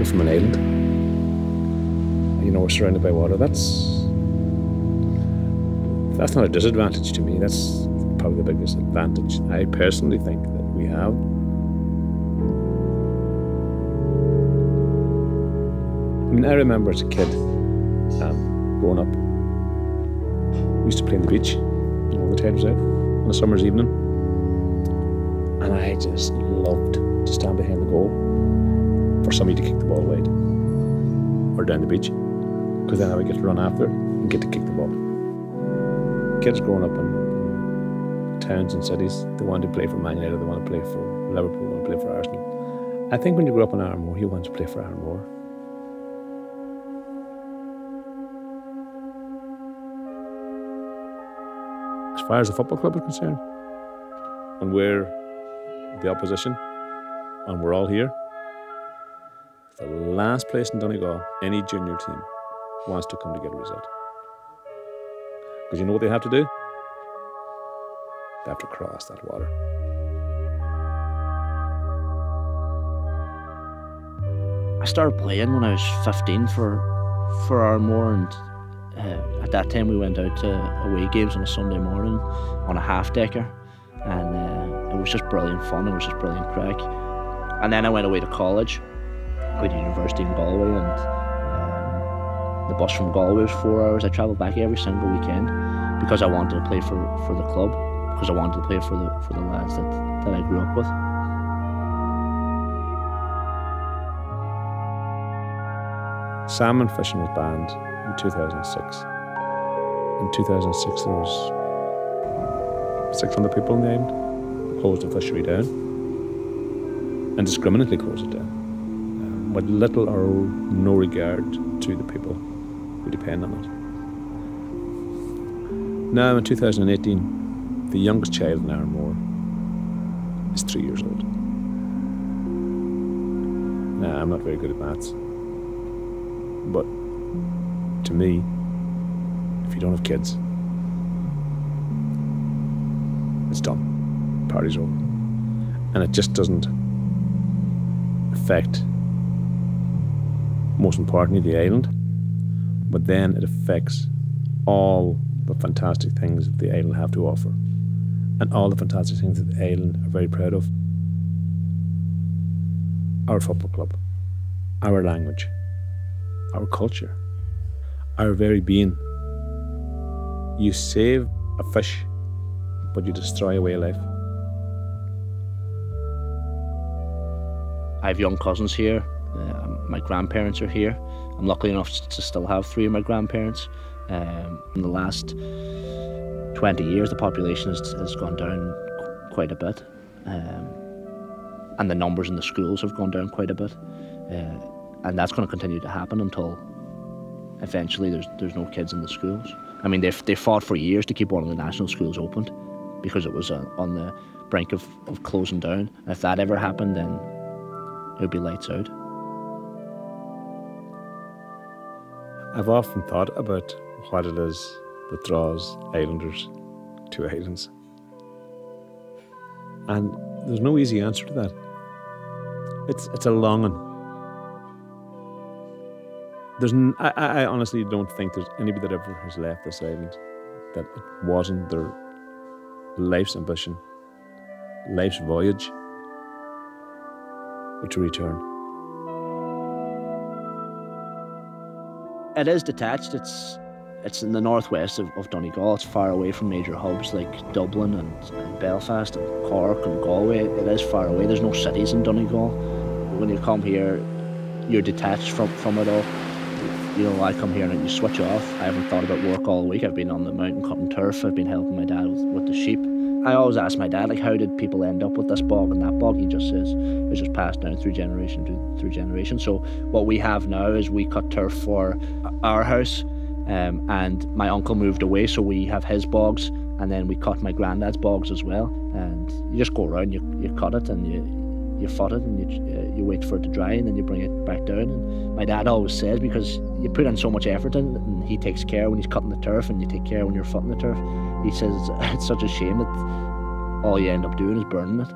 from an island. You know, we're surrounded by water. That's not a disadvantage to me. That's probably the biggest advantage I personally think that we have. I mean, I remember as a kid, growing up, we used to play on the beach, you know, the tide was out on a summer's evening. And I just loved to stand behind the goal for somebody to kick the ball wide or down the beach, because then I would get to run after it and get to kick the ball. Kids growing up in towns and cities, they want to play for Man United, they want to play for Liverpool, they want to play for Arsenal. I think when you grow up in Arranmore, you want to play for Arranmore. As far as the football club is concerned, and we're the opposition, and we're all here, the last place in Donegal any junior team wants to come to get a result. Because you know what they have to do? They have to cross that water. I started playing when I was 15 for Arranmore, and at that time we went out to away games on a Sunday morning on a half-decker, and it was just brilliant fun, it was just brilliant crack. And then I went away to college, went to university in Galway, and the bus from Galway was 4 hours. I travelled back every single weekend because I wanted to play for the club, because I wanted to play for the lads that I grew up with. Salmon fishing was banned in 2006. In 2006 there was 600 people on the island. They closed the fishery down, and indiscriminately closed it down, with little or no regard to the people who depend on it. Now in 2018, the youngest child in Arranmore is 3 years old. Now, I'm not very good at maths, but to me, if you don't have kids, it's done. Party's over. And it just doesn't affect, most importantly, the island, but then it affects all the fantastic things that the island have to offer, and all the fantastic things that the island are very proud of. Our football club, our language, our culture, our very being. You save a fish, but you destroy a way of life. I have young cousins here. My grandparents are here. I'm lucky enough to still have 3 of my grandparents. In the last 20 years, the population has gone down quite a bit. And the numbers in the schools have gone down quite a bit. And that's going to continue to happen until eventually there's no kids in the schools. I mean, they fought for years to keep one of the national schools opened because it was on the brink of closing down. And if that ever happened, then it would be lights out. I've often thought about what it is that draws islanders to islands. And there's no easy answer to that. It's a longing. I honestly don't think there's anybody that ever has left this island that it wasn't their life's ambition, life's voyage, or to return. It is detached. It's in the northwest of Donegal. It's far away from major hubs like Dublin and Belfast and Cork and Galway. It is far away. There's no cities in Donegal. When you come here, you're detached from it all. You know, I come here and you switch off. I haven't thought about work all week. I've been on the mountain cutting turf. I've been helping my dad with the sheep. I always ask my dad, like, how did people end up with this bog and that bog? He just says it's just passed down through generation through generation. So what we have now is we cut turf for our house, and my uncle moved away, so we have his bogs, and then we cut my granddad's bogs as well. And you just go around, you cut it, and you foot it, and you wait for it to dry, and then you bring it back down. And my dad always says, because you put in so much effort in it, and he takes care when he's cutting the turf, and you take care when you're footing the turf. He says it's such a shame that all you end up doing is burning it.